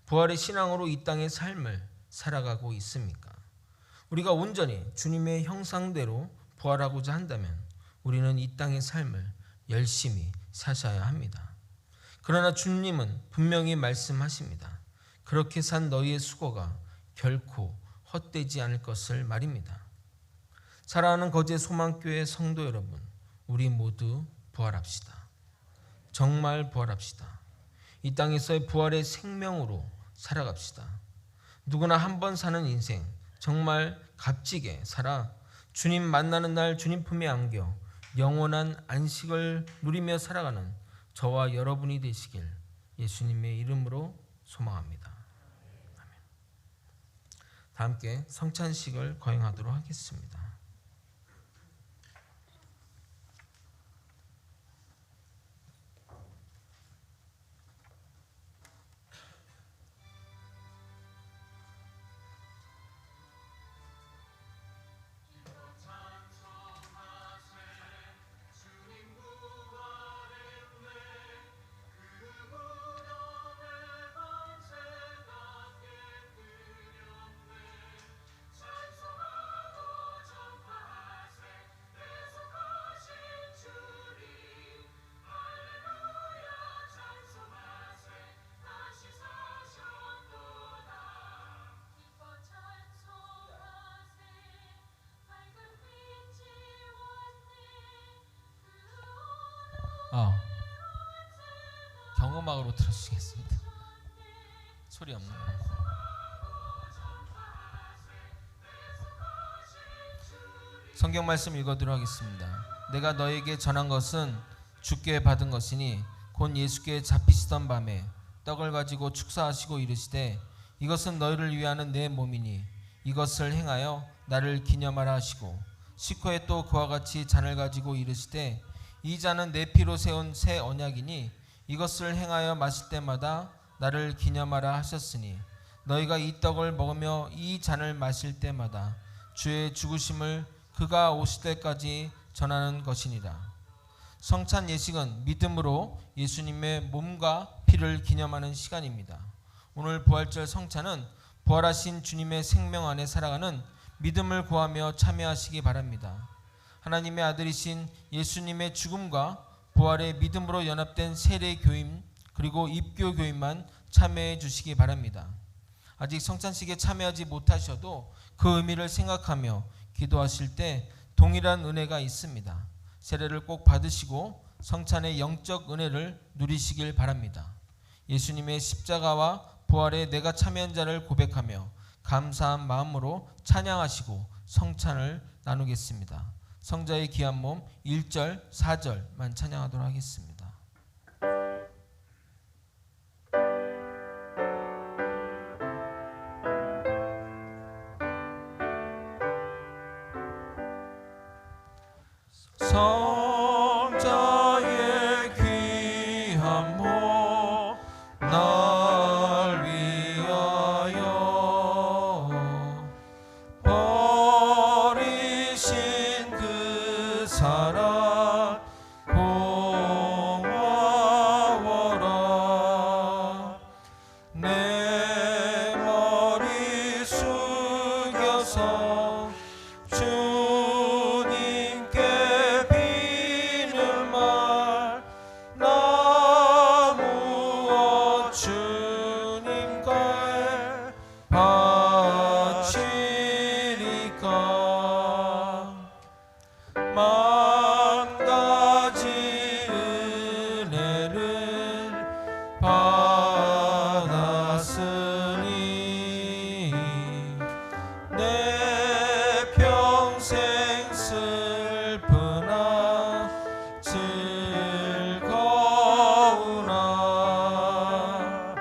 부활의 신앙으로 이 땅의 삶을 살아가고 있습니까? 우리가 온전히 주님의 형상대로 부활하고자 한다면 우리는 이 땅의 삶을 열심히 사셔야 합니다. 그러나 주님은 분명히 말씀하십니다. 그렇게 산 너희의 수고가 결코 헛되지 않을 것을 말입니다. 사랑하는 거제 소망교회 성도 여러분, 우리 모두 부활합시다. 정말 부활합시다. 이 땅에서의 부활의 생명으로 살아갑시다. 누구나 한 번 사는 인생 정말 값지게 살아 주님 만나는 날 주님 품에 안겨 영원한 안식을 누리며 살아가는 저와 여러분이 되시길 예수님의 이름으로 소망합니다. 아멘. 다 함께 성찬식을 거행하도록 하겠습니다. 경음악으로 틀어주시겠습니다. 소리 없는 거. 성경 말씀 읽어드리도록 하겠습니다. 내가 너에게 전한 것은 주께 받은 것이니 곧 예수께 잡히시던 밤에 떡을 가지고 축사하시고 이르시되 이것은 너희를 위하는 내 몸이니 이것을 행하여 나를 기념하라 하시고 식후에 또 그와 같이 잔을 가지고 이르시되 이 잔은 내 피로 세운 새 언약이니 이것을 행하여 마실 때마다 나를 기념하라 하셨으니 너희가 이 떡을 먹으며 이 잔을 마실 때마다 주의 죽으심을 그가 오실 때까지 전하는 것이니라. 성찬 예식은 믿음으로 예수님의 몸과 피를 기념하는 시간입니다. 오늘 부활절 성찬은 부활하신 주님의 생명 안에 살아가는 믿음을 구하며 참여하시기 바랍니다. 하나님의 아들이신 예수님의 죽음과 부활의 믿음으로 연합된 세례 교임 그리고 입교 교임만 참여해 주시기 바랍니다. 아직 성찬식에 참여하지 못하셔도 그 의미를 생각하며 기도하실 때 동일한 은혜가 있습니다. 세례를 꼭 받으시고 성찬의 영적 은혜를 누리시길 바랍니다. 예수님의 십자가와 부활에 내가 참여한 자를 고백하며 감사한 마음으로 찬양하시고 성찬을 나누겠습니다. 성자의 귀한 몸 1절, 4절만 찬양하도록 하겠습니다. 성자의 귀한 몸 날 위하여 버리신 그 사랑 고마워라. 내 머리 숙여서 주님께 비는 말 나 무엇 주님께 바치리까. 만 가지 은혜를 받았으니 내 평생 슬프나 즐거우나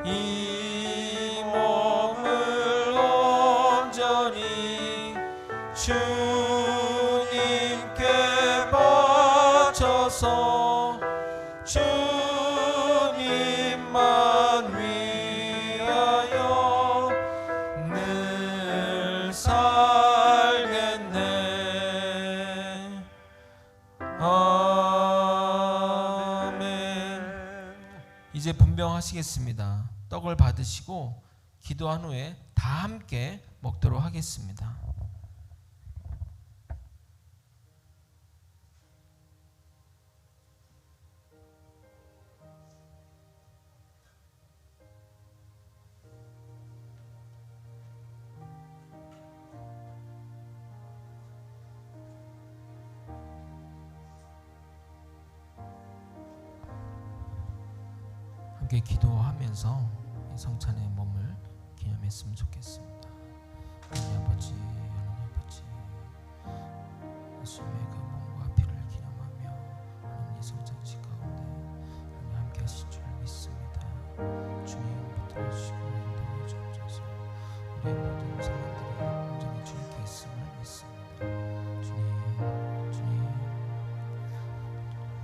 이 몸을 온전히 주님께 바쳐서 주님만 위하여 늘 살겠네. 아멘. 이제 분병하시겠습니다. 떡을 받으시고 기도한 후에 다 함께 먹도록 하겠습니다. 함께 기도하면서 이 성찬의 몸을 기념했으면 좋겠습니다. 하나님 아버지, 하나님 아버지, 예수님의 그 몸과 피를 기념하며 하나님 이 성찬식 가운데 하나님 함께 하실 줄 믿습니다. 주님 붙들어 주시고 인도해 주옵소서. 우리의 모든 상황들이 온전히 주님께 있음을 믿습니다. 주님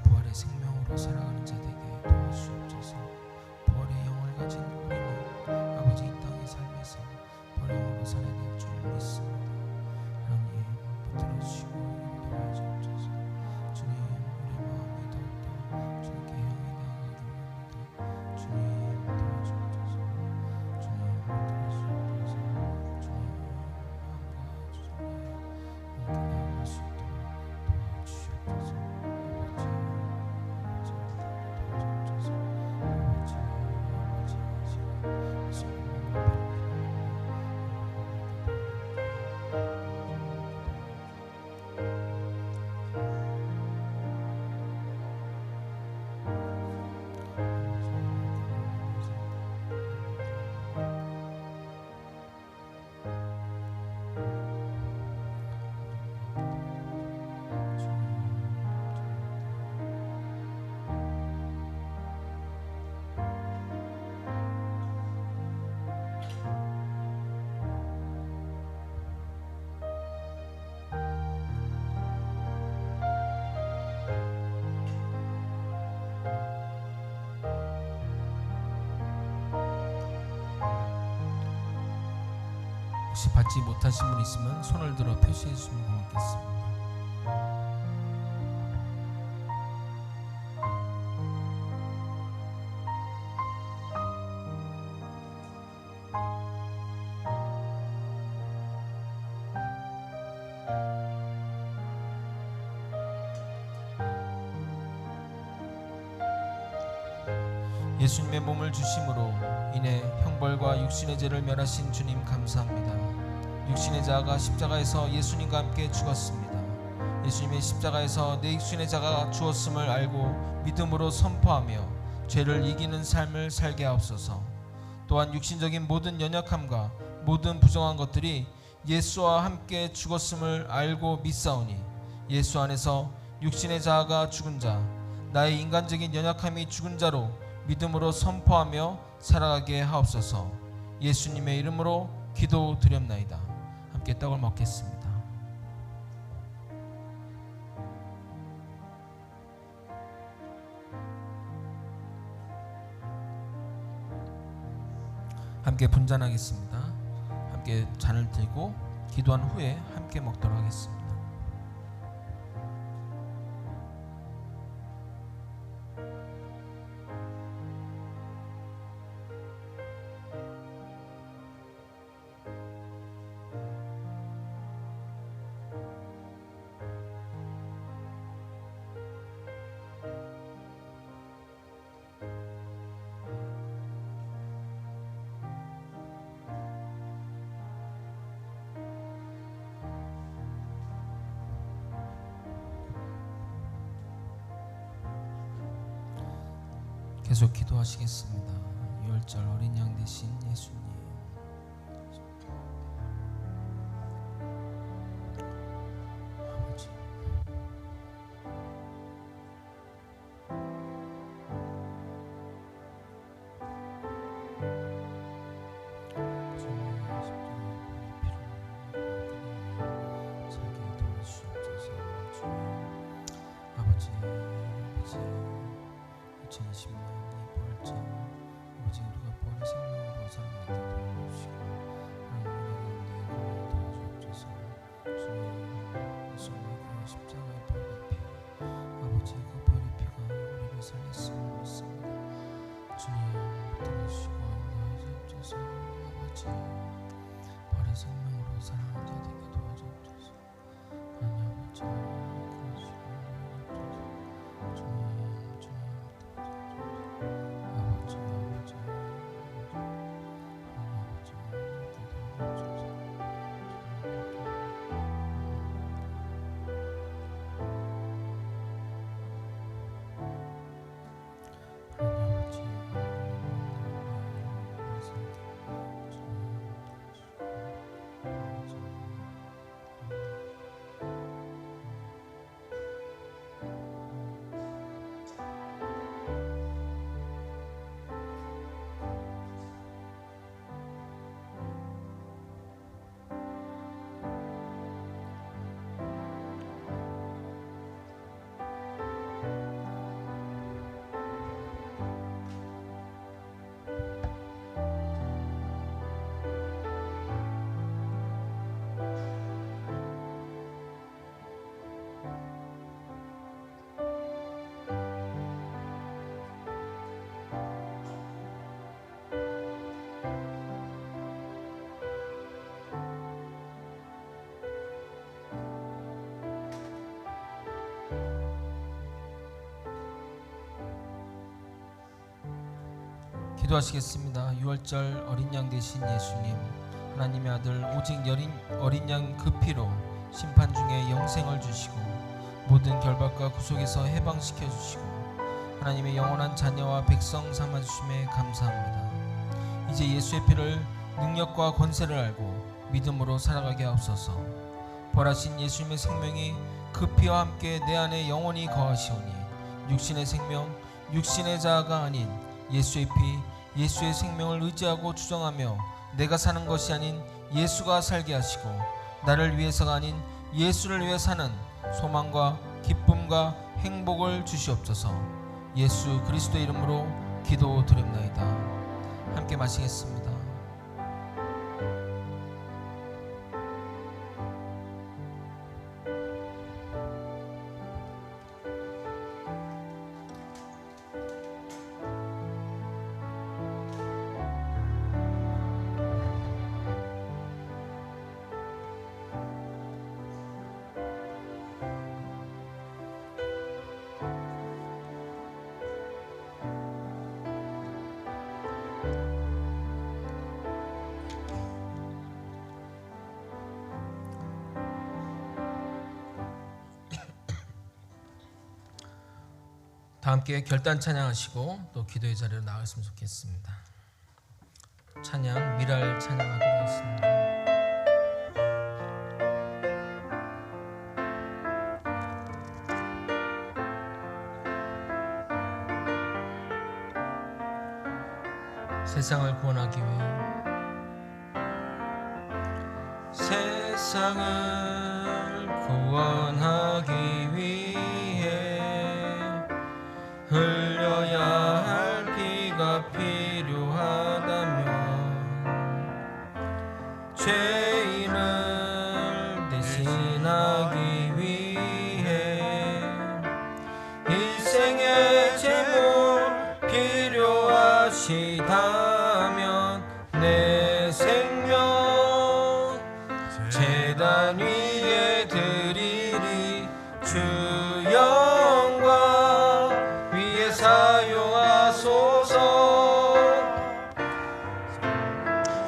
부활의 생명으로 살아가는 자 되게 도와주옵소서. 부활의 영을 가진 우리는 아버지 이 땅의 삶에서 부활의 영으로 살아야 될 줄 믿습니다. 하나님 붙들어 주시고 인도해 주옵소서. 주님 우리 마음이 더욱더 주님께 향해 나아가기 원합니다. 주님 도와주옵소서. 주님 붙들어 주옵소서. 주님 마음과 주님의 함께 나아갈 수 있도록 도와주시옵소서. 혹시 받지 못하신 분 있으면 손을 들어 표시해 주시면 고맙겠습니다. 예수님의 몸을 주심으로 인해 형벌과 육신의 죄를 멸하신 주님 감사합니다. 육신의 자아가 십자가에서 예수님과 함께 죽었습니다. 예수님의 십자가에서 내 육신의 자가 죽었음을 알고 믿음으로 선포하며 죄를 이기는 삶을 살게 하옵소서. 또한 육신적인 모든 연약함과 모든 부정한 것들이 예수와 함께 죽었음을 알고 믿사오니 예수 안에서 육신의 자아가 죽은 자, 나의 인간적인 연약함이 죽은 자로 믿음으로 선포하며 살아가게 하옵소서. 예수님의 이름으로 기도드렸나이다. 함께 떡을 먹겠습니다. 함께 분잔하겠습니다. 함께 잔을 들고 기도한 후에 함께 먹도록 하겠습니다. 계속 기도하시겠습니다. 유월절 어린 양 되신 예수님, 아버지, 아버지, 2020년 부활절 아버지 우리가 부활의 생명으로 살아가게 도와주시고 하나님 은혜 가운데 도와주옵소서. 주님 예수님의 십자가의 보혈의 피 아버지 그 보혈의 피가 우리를 살렸음을 믿습니다. 주님 도와주시고 인도하시옵소서. 아버지 부활의 생명으로 살아가는 자 되게 도와주옵소서. 하나님 아버지 도와주시고 인도하시옵소서. 주님 기도하시겠습니다. 유월절 어린 양 되신 예수님, 하나님의 아들 오직 어린 양 그 피로 심판 중에 영생을 주시고 모든 결박과 구속에서 해방시켜 주시고 하나님의 영원한 자녀와 백성 삼아 주심에 감사합니다. 이제 예수의 피를 능력과 권세를 알고 믿음으로 살아가게 하옵소서. 벌하신 예수님의 생명이 그 피와 함께 내 안에 영원히 거하시오니 육신의 생명, 육신의 자아가 아닌 예수의 피, 예수의 생명을 의지하고 주장하며 내가 사는 것이 아닌 예수가 살게 하시고 나를 위해서가 아닌 예수를 위해 사는 소망과 기쁨과 행복을 주시옵소서. 예수 그리스도의 이름으로 기도드립나이다. 함께 마시겠습니다. 다 함께 결단 찬양하시고 또 기도의 자리로 나갔으면 좋겠습니다. 찬양 미랄 찬양하도록 하겠습니다. 세상을 구원하기 위해 세상을 구원하기 위해 흘려야 할 피가 필요하다면 죄인을 대신하기 위해 일생의 제물 필요하시다면 내 생명 제단 위에 드리리 주 영광 위에 사용하소서.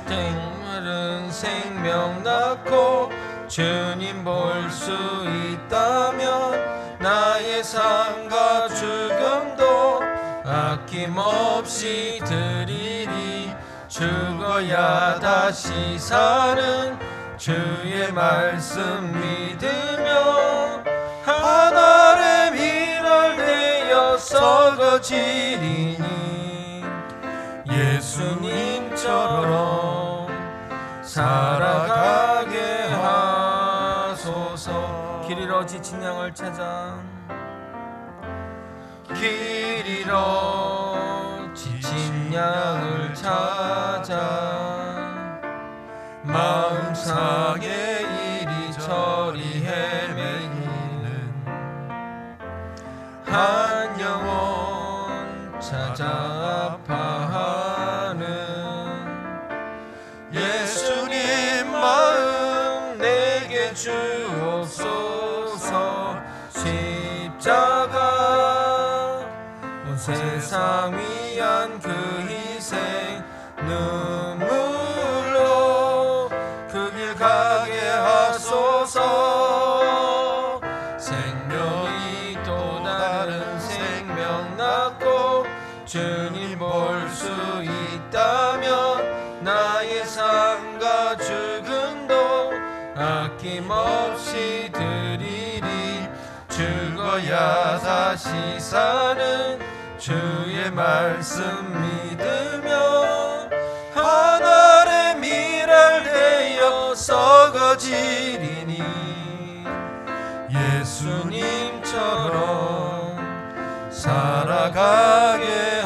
생마른 생명 낳고 주님 볼 수 있다면 나의 삶과 죽음도 아낌없이 드리리. 죽어야 다시 사는 주의 말씀 믿으며 하늘의 미랄 되어 썩어지리니 예수님처럼 살아가게 하소서. 길 잃어 지친 양을 찾아 길 잃어 지친 양을 찾아 마음 상해 이리저리 헤매는 한 영혼 찾아 아파하는 예수님 마음 내게 주옵소서. 십자가 온 세상 위한 그 희생 눈물로 그 길 가게 하소서. 생명이 또 다른 생명 낳고 주님 볼 수 있다면 나의 삶과 죽음도 아낌없이 드리리. 죽어야 다시 사는 주의 말씀 믿으며 하늘의 미랄 되어 썩어지리니 예수님처럼 살아가게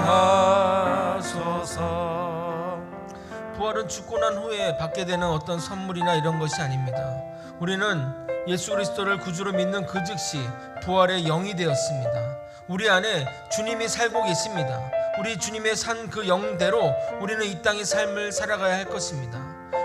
하소서. 부활은 죽고 난 후에 받게 되는 어떤 선물이나 이런 것이 아닙니다. 우리는 예수 그리스도를 구주로 믿는 그 즉시 부활의 영이 되었습니다. 우리 안에 주님이 살고 계십니다. 우리 주님의 산 그 영대로 우리는 이 땅의 삶을 살아가야 할 것입니다.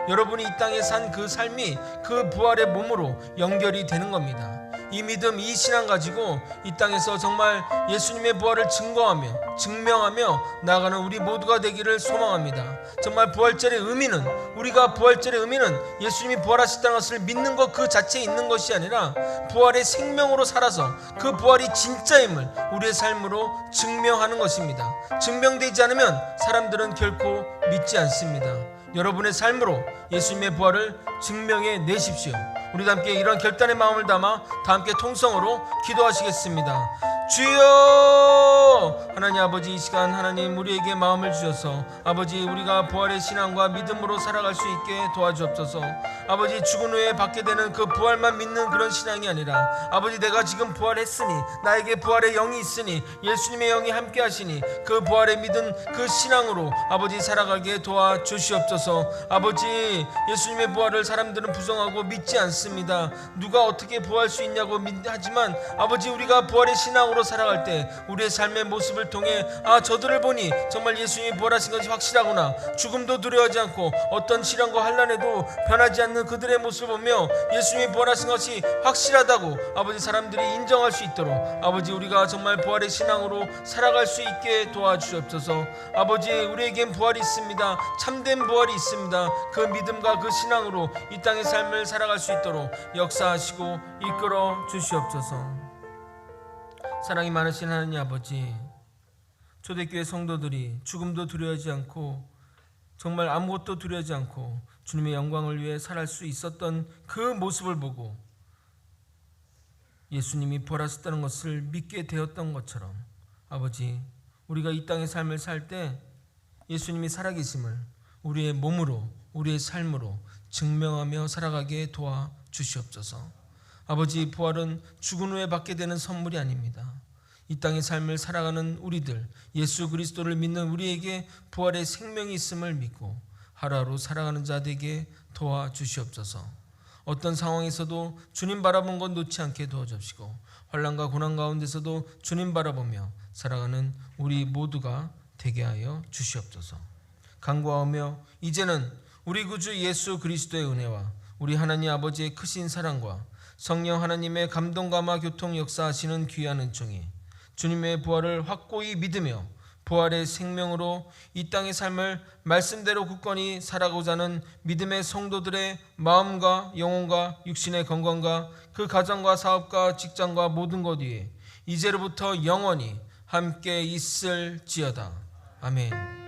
여러분이 이 땅에 산 그 삶이 그 부활의 몸으로 연결이 되는 겁니다. 이 믿음, 이 신앙 가지고 이 땅에서 정말 예수님의 부활을 증거하며 증명하며 나아가는 우리 모두가 되기를 소망합니다. 정말 부활절의 의미는, 우리가 부활절의 의미는 예수님이 부활하셨다는 것을 믿는 것 그 자체에 있는 것이 아니라 부활의 생명으로 살아서 그 부활이 진짜임을 우리의 삶으로 증명하는 것입니다. 증명되지 않으면 사람들은 결코 믿지 않습니다. 여러분의 삶으로 예수님의 부활을 증명해 내십시오. 우리 함께 이런 결단의 마음을 담아 다 함께 통성으로 기도하시겠습니다. 주여! 하나님 아버지, 이 시간 하나님 우리에게 마음을 주셔서 아버지 우리가 부활의 신앙과 믿음으로 살아갈 수 있게 도와주옵소서. 아버지 죽은 후에 받게 되는 그 부활만 믿는 그런 신앙이 아니라 아버지 내가 지금 부활했으니 나에게 부활의 영이 있으니 예수님의 영이 함께 하시니 그 부활의 믿음 그 신앙으로 아버지 살아가게 도와주시옵소서. 아버지 예수님의 부활을 사람들은 부정하고 믿지 않습니다. 누가 어떻게 부활할 수 있냐고 하지만 아버지 우리가 부활의 신앙으로 살아갈 때 우리의 삶의 모습을 통해 저들을 보니 정말 예수님이 부활하신 것이 확실하구나. 죽음도 두려워하지 않고 어떤 시련과 환난에도 변하지 않는 그들의 모습을 보며 예수님이 부활하신 것이 확실하다고 아버지 사람들이 인정할 수 있도록 아버지 우리가 정말 부활의 신앙으로 살아갈 수 있게 도와주시옵소서. 아버지 우리에겐 부활이 있습니다. 참된 부활이 있습니다. 그 믿음과 그 신앙으로 이 땅의 삶을 살아갈 수 있도록 역사하시고 이끌어 주시옵소서. 사랑이 많으신 하나님 아버지, 초대교회 성도들이 죽음도 두려워하지 않고 정말 아무것도 두려워하지 않고 주님의 영광을 위해 살아갈 수 있었던 그 모습을 보고 예수님이 부활하셨다는 것을 믿게 되었던 것처럼 아버지, 우리가 이 땅의 삶을 살 때 예수님이 살아계심을 우리의 몸으로, 우리의 삶으로 증명하며 살아가게 도와주시옵소서. 아버지, 부활은 죽은 후에 받게 되는 선물이 아닙니다. 이 땅의 삶을 살아가는 우리들, 예수 그리스도를 믿는 우리에게 부활의 생명이 있음을 믿고 하루하루 살아가는 자 되게 도와주시옵소서. 어떤 상황에서도 주님 바라본 것 놓지 않게 도와주시고 환난과 고난 가운데서도 주님 바라보며 살아가는 우리 모두가 되게 하여 주시옵소서. 간구하오며 이제는 우리 구주 예수 그리스도의 은혜와 우리 하나님 아버지의 크신 사랑과 성령 하나님의 감동감화 교통 역사하시는 귀한 은총이 주님의 부활을 확고히 믿으며 부활의 생명으로 이 땅의 삶을 말씀대로 굳건히 살아가고자 하는 믿음의 성도들의 마음과 영혼과 육신의 건강과 그 가정과 사업과 직장과 모든 것 위에 이제로부터 영원히 함께 있을지어다. 아멘.